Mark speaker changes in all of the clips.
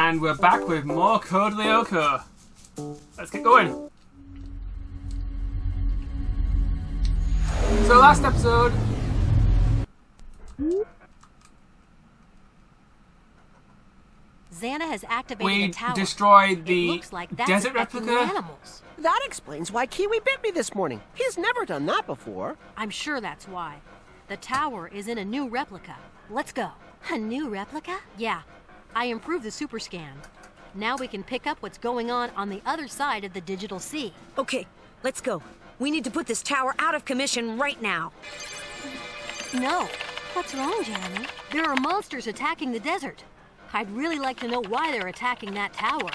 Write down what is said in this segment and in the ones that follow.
Speaker 1: And we're back with more Code Lyoko. Let's get going. So last episode...
Speaker 2: Xana has activated the tower.
Speaker 1: We destroyed the
Speaker 2: looks like that's
Speaker 1: desert
Speaker 2: affecting
Speaker 1: replica.
Speaker 2: the animals.
Speaker 3: That explains why Kiwi bit me this morning. He's never done that before.
Speaker 2: I'm sure that's why. The tower is in a new replica. Let's go. A new replica? Yeah. I improved the super scan. Now we can pick up what's going on the other side of the digital sea.
Speaker 4: Okay, let's go. We need to put this tower out of commission right now.
Speaker 2: No. What's wrong, Jeremy? There are monsters attacking the desert. I'd really like to know why they're attacking that tower.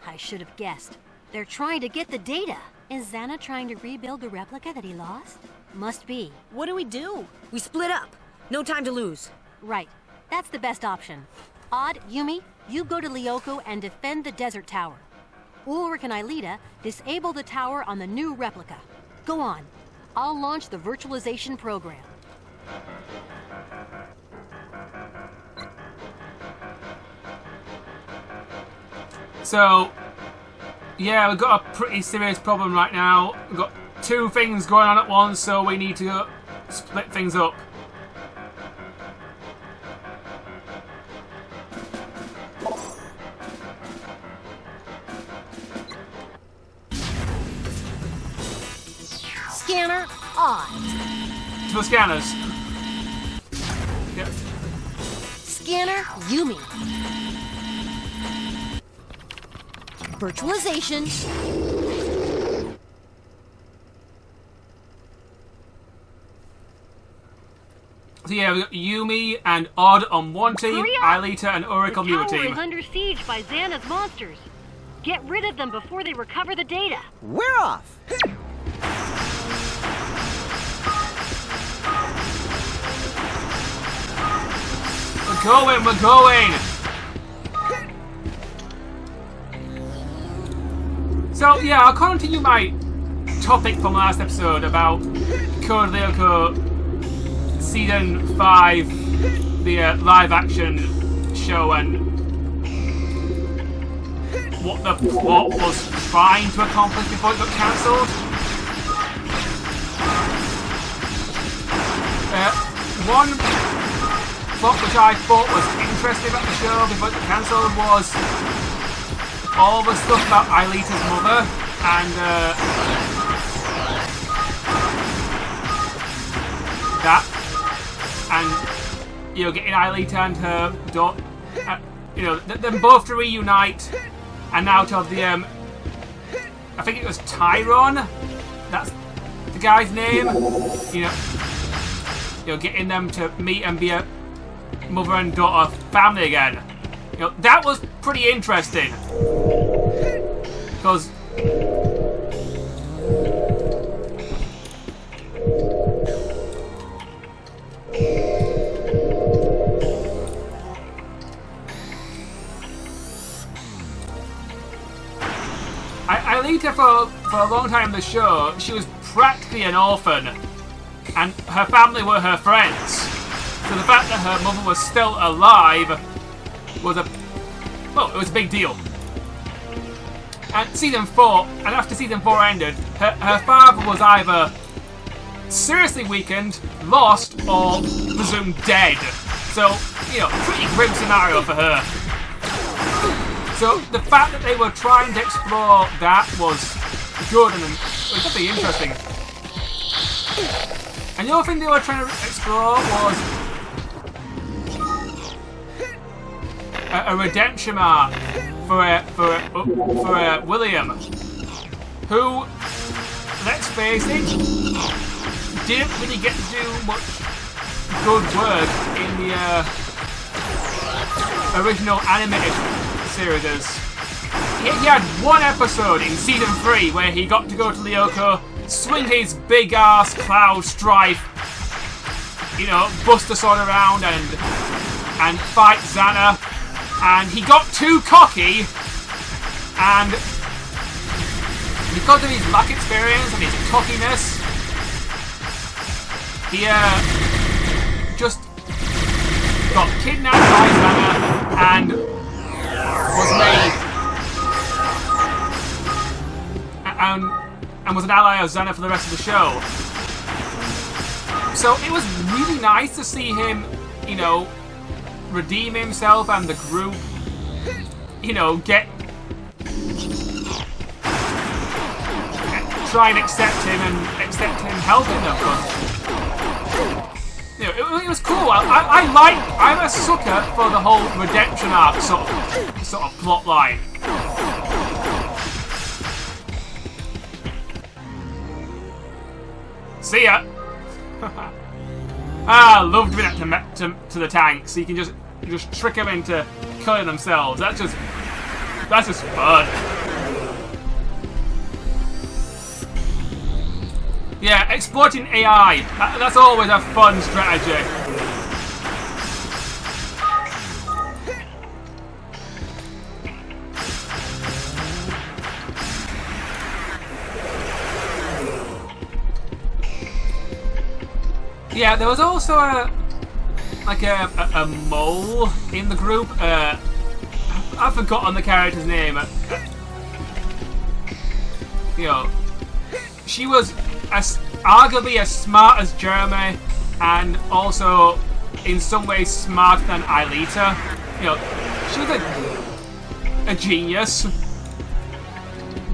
Speaker 2: I should have guessed. They're trying to get the data. Is Xana trying to rebuild the replica that he lost? Must be.
Speaker 4: What do? We split up. No time to lose.
Speaker 2: Right. That's the best option. Odd, Yumi, you go to Lyoko and defend the desert tower. Ulrich and Aelita disable the tower on the new replica. Go on. I'll launch the virtualization program.
Speaker 1: So, yeah, we've got a pretty serious problem right now. We've got two things going on at once, so we need to split things up.
Speaker 2: Scanner on.
Speaker 1: To the scanners. Yep.
Speaker 2: Scanner Yumi. Virtualization.
Speaker 1: So yeah, we've got Yumi and Odd on one team, Aelita and Ulrich on the other
Speaker 2: The tower
Speaker 1: team.
Speaker 2: is under siege by Xana's monsters. Get rid of them before they recover the data.
Speaker 3: We're off.
Speaker 1: We're going! So yeah, I'll continue my topic from last episode about Code Lyoko Season 5, the live action show, and what the plot was trying to accomplish before it got cancelled. One plot which I thought was interesting about the show before it got cancelled was all the stuff about Aelita's mother and that, and getting Aelita and her daughter, them both to reunite, and now to have the I think it was Tyrone, that's the guy's name. Getting them to meet and be a mother and daughter family again. That was pretty interesting. Because Aelita, for a long time in the show, she was practically an orphan, and her family were her friends. So the fact that her mother was still alive was it was a big deal. And season 4, and after season 4 ended, her father was either seriously weakened, lost, or presumed dead. So, pretty grim scenario for her. So the fact that they were trying to explore that was good and it was something interesting. And the other thing they were trying to explore was a redemption arc for William, who, let's face it, didn't really get to do much good work in the original animated series. He had one episode in season 3 where he got to go to Lyoko, swing his big ass cloud strife, bust the sword around and fight Xana. And he got too cocky, and because of his lack of experience and his cockiness, he just got kidnapped by Xana and and was an ally of Xana for the rest of the show. So it was really nice to see him, you know, redeem himself and the group, you know, try and accept him helping them. You know, it was cool. I'm a sucker for the whole redemption arc sort of plot line. See ya. I love doing that to the tanks. So you can just trick them into killing themselves. That's just fun. Yeah, exploiting AI. That's always a fun strategy. Yeah, there was also a mole in the group. I've forgotten the character's name. You know, she was arguably as smart as Jeremy, and also in some ways smarter than Aelita. You know, she was a genius,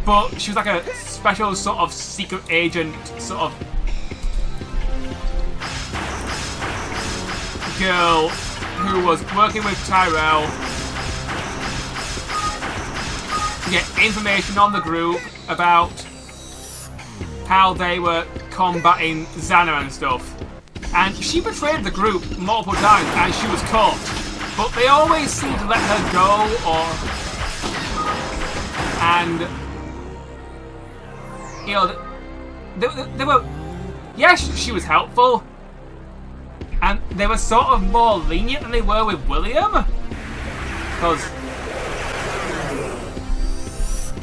Speaker 1: but she was like a special sort of secret agent sort of girl who was working with Tyrell to get information on the group about how they were combating Xana and stuff. And she betrayed the group multiple times and she was caught. But they always seemed to let her go, and you know, they were, yes, she was helpful, and they were sort of more lenient than they were with William, because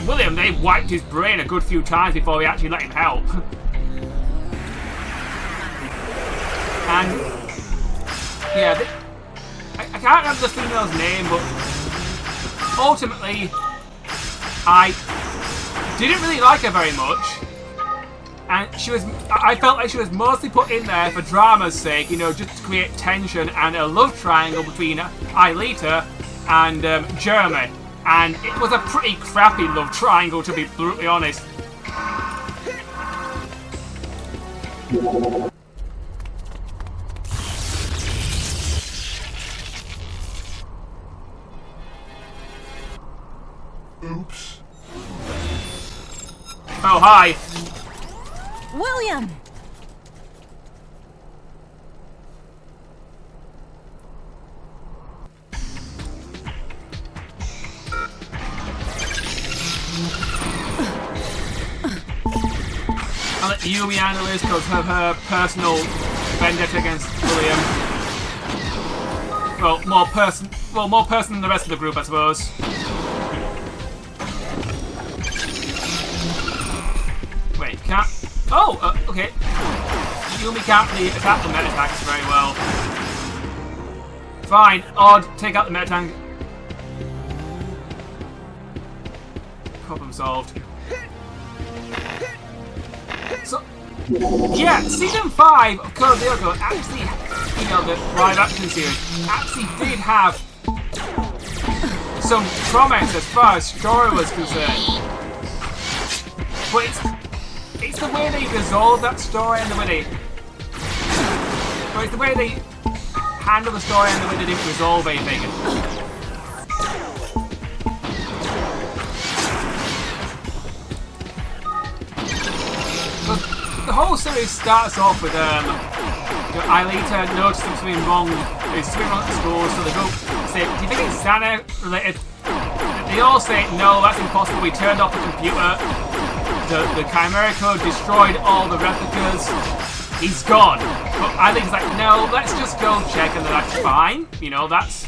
Speaker 1: William, they wiped his brain a good few times before we actually let him help. And yeah, I can't remember the female's name, but ultimately I didn't really like her very much. And I felt like she was mostly put in there for drama's sake, you know, just to create tension and a love triangle between Aelita and Jeremy. And it was a pretty crappy love triangle, to be brutally honest.
Speaker 5: Oops.
Speaker 1: Oh, hi.
Speaker 4: William!
Speaker 1: I'll let Yumi handle this because of her personal vendetta against William. Well, more person than the rest of the group, I suppose. Wait, can't... Oh, okay. Yumi can't really attack the meta tanks very well. Fine, Odd, take out the meta tank. Problem solved. So, yeah, season 5 of Code Lyoko actually, you know, the live action series, actually did have some promise as far as story was concerned. But it's the way they resolve that story and the way they handle the story and the way they didn't resolve anything. The whole series starts off with Aelita noticing something wrong. There's something wrong at the school, so they go say, "Do you think it's Xana related?" They all say, "No, that's impossible. We turned off the computer. The Chimera Code destroyed all the replicas. He's gone." But Aelita's like, "No, let's just go check," and that's fine. You know, that's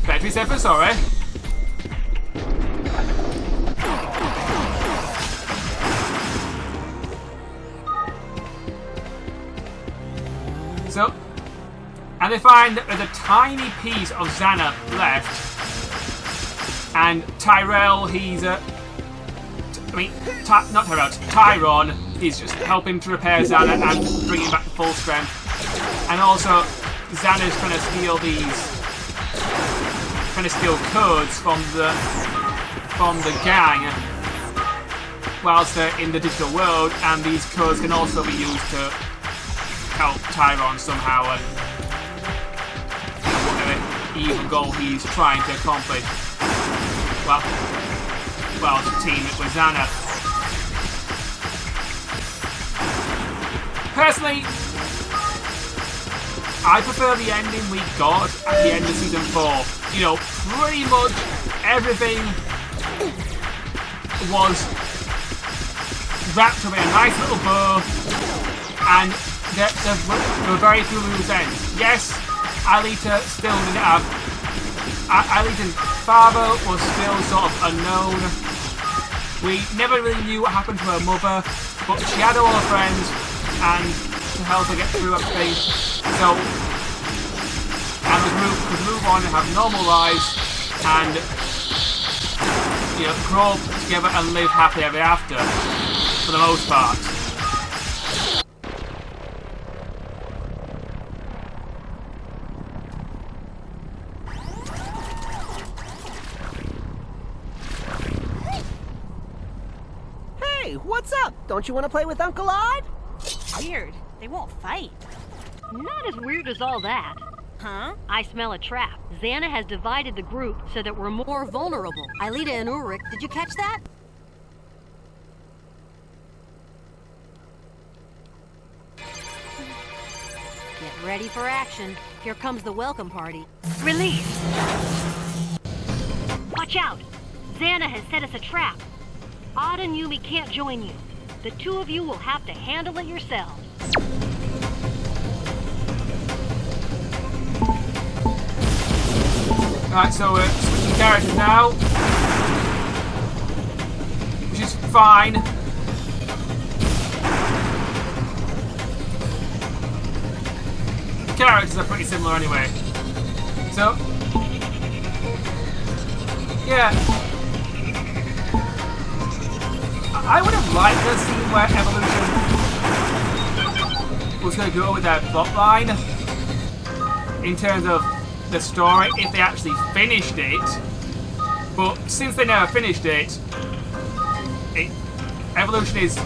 Speaker 1: better to be safe than sorry. So, and they find that there's a tiny piece of Xana left, and Tyrell, mean, not Tyrone, Tyrone is just helping to repair Xana and bring him back to full strength. And also, Xana's trying to steal codes from the gang whilst they're in the digital world, and these codes can also be used to help Tyrone somehow and whatever evil goal he's trying to accomplish. Well, to team it with Xana. Personally, I prefer the ending we got at the end of season 4. You know, pretty much everything was wrapped up in a nice little bow, and there were very few loose ends. Yes, Alita still didn't have. Alita's father was still sort of unknown. We never really knew what happened to her mother, but she had all her friends and to help her get through everything. So, and the group could move on and have normal lives and, you know, grow up together and live happily ever after, for the most part.
Speaker 3: Hey, what's up? Don't you want to play with Uncle Odd?
Speaker 5: Weird. They won't fight.
Speaker 2: Not as weird as all that.
Speaker 5: Huh?
Speaker 2: I smell a trap. Xana has divided the group so that we're more vulnerable. Aelita and Ulrich, did you catch that? Get ready for action. Here comes the welcome party.
Speaker 5: Release.
Speaker 2: Watch out! Xana has set us a trap. Odd and Yumi can't join you. The two of you will have to handle it yourselves.
Speaker 1: Alright, so we're switching characters now, which is fine. The characters are pretty similar anyway. So, yeah. I would have liked to see where Evolution was going to go with their plotline in terms of the story, if they actually finished it. But since they never finished it, Evolution is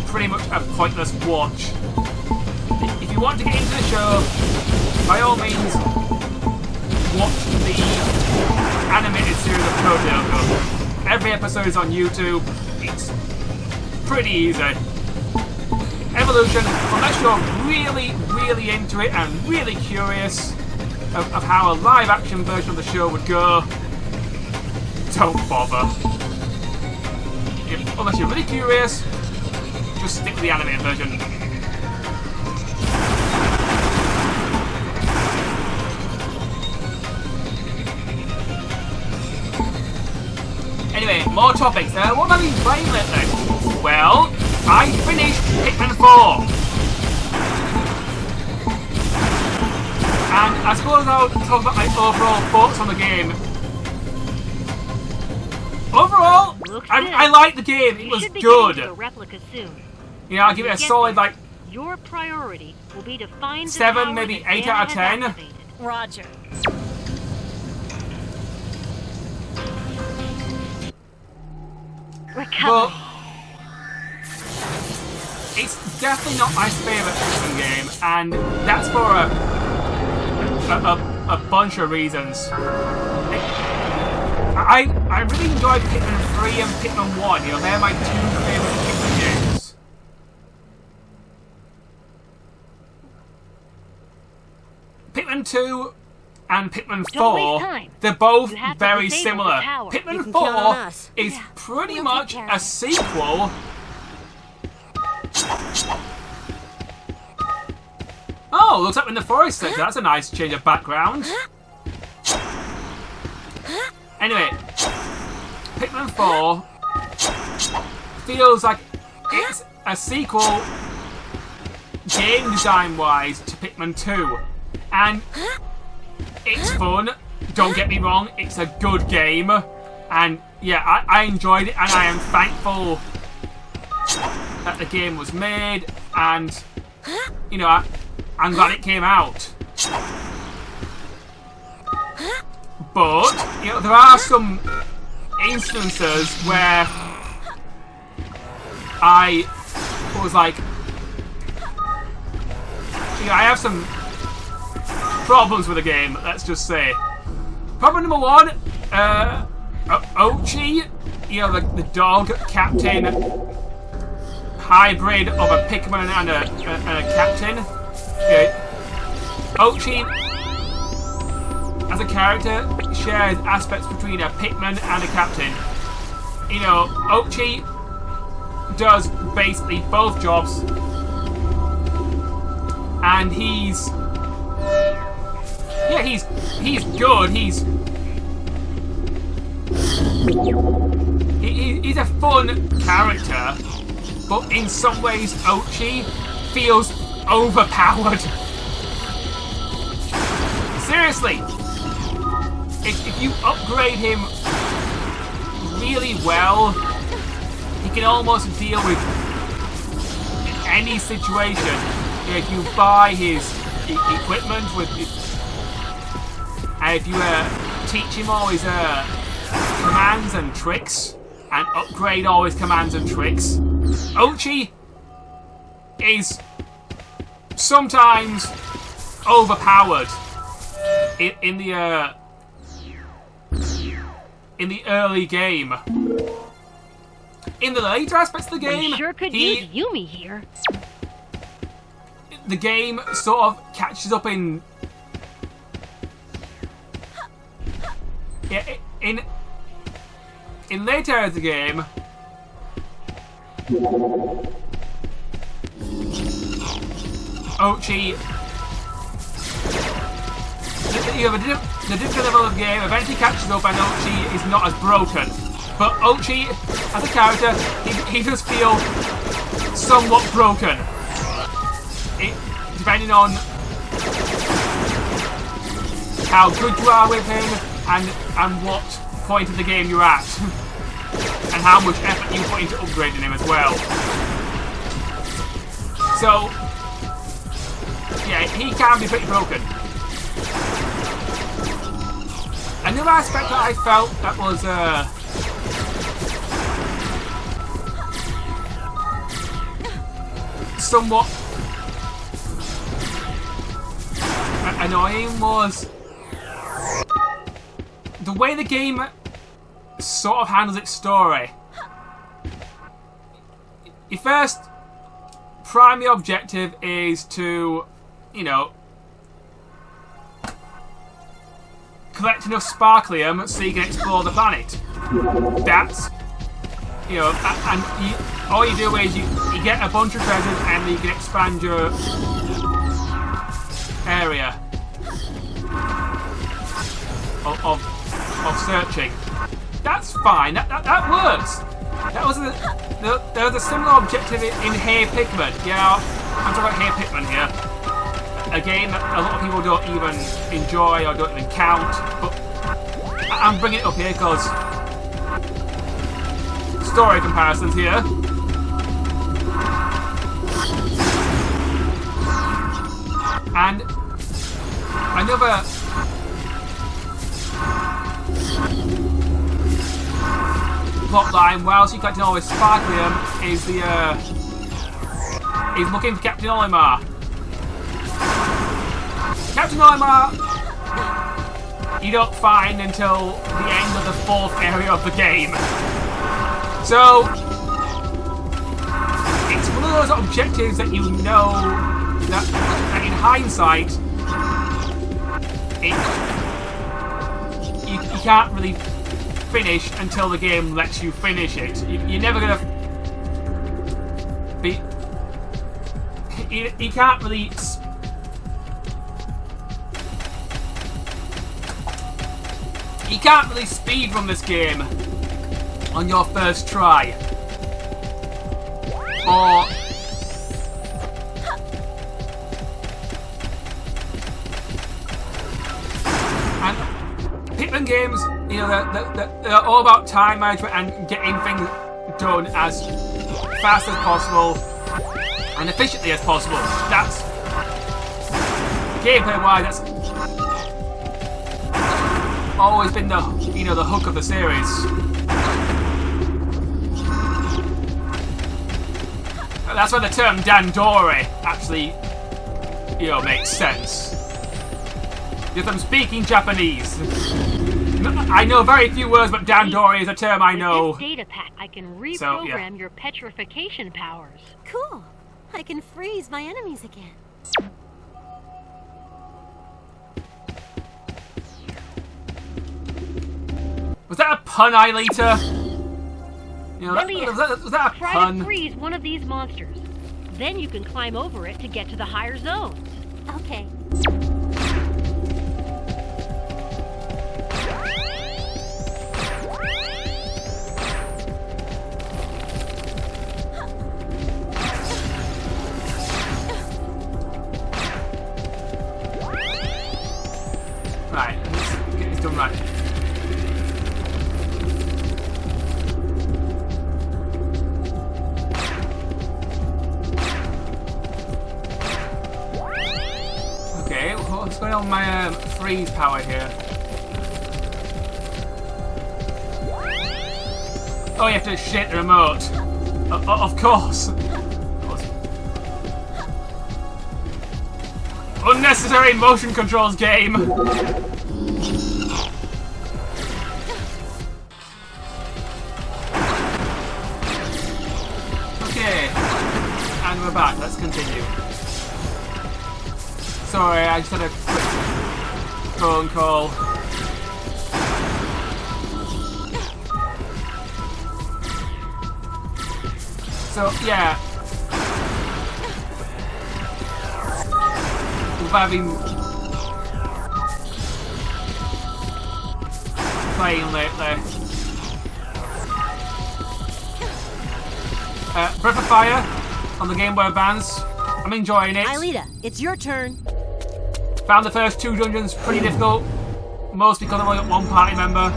Speaker 1: pretty much a pointless watch. If you want to get into the show, by all means, watch the animated series of Code Lyoko. Every episode is on YouTube. It's pretty easy. Evolution, unless you're really, really into it and really curious of how a live-action version of the show would go, don't bother. Unless you're really curious, just stick with the animated version. Anyway, more topics. What have I been playing lately? Well, I finished Hitman 4. And I suppose I'll talk about my overall thoughts on the game. Overall, I liked the game. It was good.
Speaker 2: A replica soon.
Speaker 1: Yeah, I'll give it a solid, like,
Speaker 2: your priority will be to find
Speaker 1: 7, maybe 8 out of 10.
Speaker 5: Roger.
Speaker 1: But it's definitely not my favourite Hitman game, and that's for a bunch of reasons. I really enjoyed Hitman 3 and Hitman 1. You know, they're my two favourite Hitman games. Hitman 2 and Hitman 4, they're both very similar. Hitman 4 is pretty much a sequel. Oh, looks like we're in the forest sector. That's a nice change of background. Anyway, Hitman 4 feels like it's a sequel game design-wise to Hitman 2. And it's fun, don't get me wrong, it's a good game. And yeah, I enjoyed it, and I am thankful that the game was made, and you know, I'm glad it came out. But you know, there are some instances where I was like, you know, I have some problems with the game. Let's just say. Problem number one, Ochi, you know, the dog captain hybrid of a Pikmin and a captain. Okay. Ochi, as a character, shares aspects between a Pikmin and a captain. You know, Ochi does basically both jobs, and he's good. He's a fun character, but in some ways, Ochi feels overpowered. Seriously, if you upgrade him really well, he can almost deal with any situation. If you buy his equipment and if you teach him all his commands and tricks, and upgrade all his commands and tricks, Ochi is sometimes overpowered in the early game. In the later aspects of the game,
Speaker 2: We sure could use Yumi here.
Speaker 1: the game sort of catches up in later areas of the game. Ochi, the different level of the game eventually catches up, and Ochi is not as broken. But Ochi, as a character, he does feel somewhat broken. Depending on how good you are with him, and what point of the game you're at, and how much effort you put into upgrading him as well. So, yeah, he can be pretty broken. Another aspect that I felt that was somewhat annoying was the way the game sort of handles its story. Your first primary objective is to, you know, collect enough sparklium so you can explore the planet. That's, you know, and all you do is you get a bunch of treasures and you can expand your area of searching. That's fine. That works. There was a similar objective in Hey Pikmin. Yeah, I'm talking about Hey Pikmin here. A game that a lot of people don't even enjoy or don't even count, but I'm bringing it up here because story comparisons here. And another plot line, whilst you're collecting all this sparklium, is is looking for Captain Olimar. Captain Olimar you don't find until the end of the 4th area of the game. So it's one of those objectives that you know that in hindsight you can't really finish until the game lets you finish it. You're never gonna be. You can't really. You can't really speedrun this game on your first try. Or and Pikmin games, you know, they're all about time management and getting things done as fast as possible and efficiently as possible. That's gameplay-wise. That's always been the the hook of the series. That's why the term Dandori actually makes sense. Because I'm speaking Japanese. I know very few words, but Dandori is a term I know.
Speaker 2: With this data pack, I can reprogram your petrification powers. Cool. I can freeze my enemies again.
Speaker 1: Was that a pun, Aelita? Was that a
Speaker 2: Try
Speaker 1: pun?
Speaker 2: to freeze one of these monsters. Then you can climb over it to get to the higher zones. Okay.
Speaker 1: Right, let's get this done right. Okay, what's going on with my freeze power here? Oh, you have to shake the remote. Of course. Unnecessary motion controls game. Okay, and we're back. Let's continue. Sorry, I just had a quick phone call. So yeah. Having playing lately. Breath of Fire on the Game Boy Advance. I'm enjoying it.
Speaker 2: Aelita, it's your turn.
Speaker 1: Found the first 2 dungeons pretty difficult, most because I've only got one party member.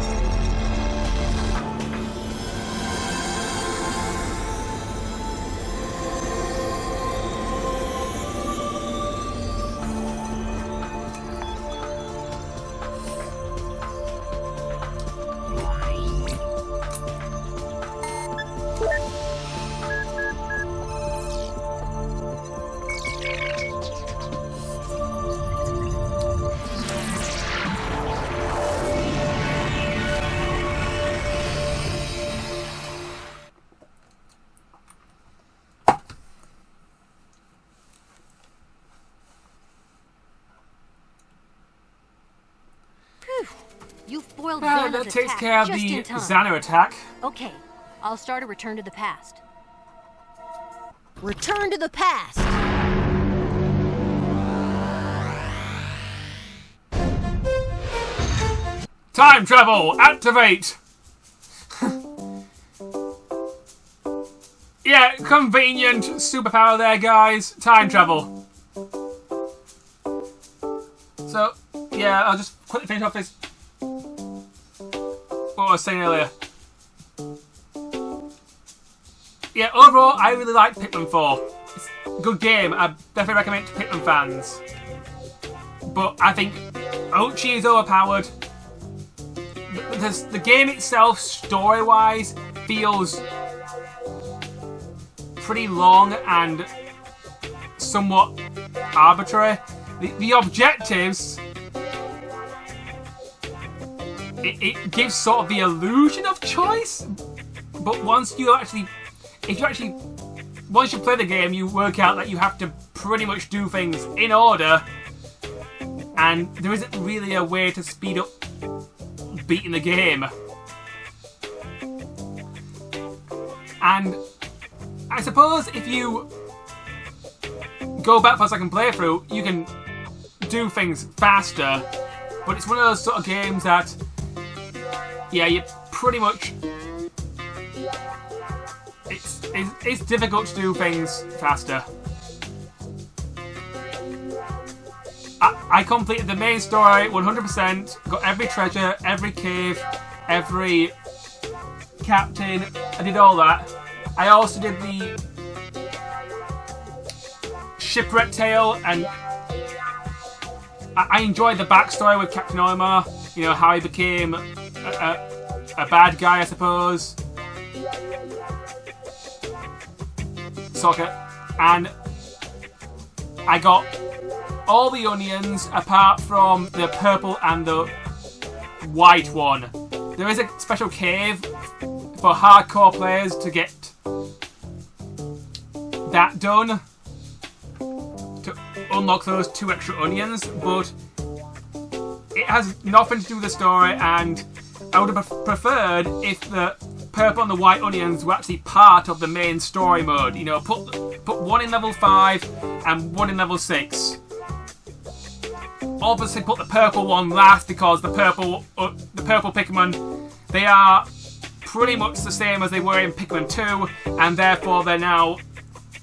Speaker 2: You foiled
Speaker 1: That
Speaker 2: Xana's
Speaker 1: takes
Speaker 2: attack
Speaker 1: care of
Speaker 2: just
Speaker 1: the
Speaker 2: in time.
Speaker 1: Xana attack.
Speaker 2: Okay, I'll start a return to the past. Return to the past!
Speaker 1: Time travel, activate! Yeah, convenient superpower there, guys. Time travel. So, yeah, I'll just quickly finish off this. What I was saying earlier. Yeah, overall, I really like Pikmin 4. It's a good game. I definitely recommend it to Pikmin fans. But I think Ochi is overpowered. The game itself, story-wise, feels pretty long and somewhat arbitrary. The objectives, it gives sort of the illusion of choice, but once you play the game, you work out that you have to pretty much do things in order, and there isn't really a way to speed up beating the game. And I suppose if you go back for a second playthrough, you can do things faster, but it's one of those sort of games that, yeah, you pretty much, it's difficult to do things faster. I completed the main story 100%, got every treasure, every cave, every captain, I did all that. I also did the Shipwreck Tale, and I enjoyed the backstory with Captain Olimar. You know, how he became a bad guy, I suppose. Soccer. And I got all the onions apart from the purple and the white one. There is a special cave for hardcore players to get that done, to unlock those 2 extra onions, but it has nothing to do with the story, and I would have preferred if the purple and the white onions were actually part of the main story mode. You know, put one in level 5 and one in level 6. Obviously put the purple one last, because the purple Pikmin, they are pretty much the same as they were in Pikmin 2, and therefore they're now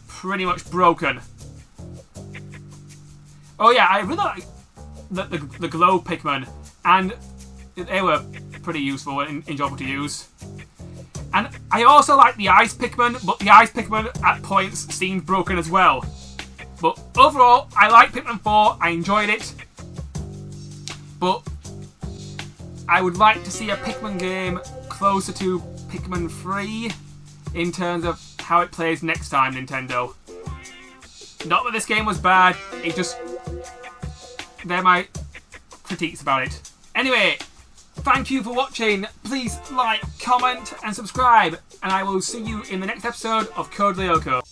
Speaker 1: pretty much broken. Oh yeah, I really like the glow Pikmin, and they were pretty useful and enjoyable to use. And I also like the ice Pikmin, but the ice Pikmin at points seemed broken as well. But overall, I like Pikmin 4, I enjoyed it. But I would like to see a Pikmin game closer to Pikmin 3 in terms of how it plays next time, Nintendo. Not that this game was bad, it just... they're my critiques about it. Anyway, thank you for watching. Please like, comment and subscribe, and I will see you in the next episode of Code Lyoko.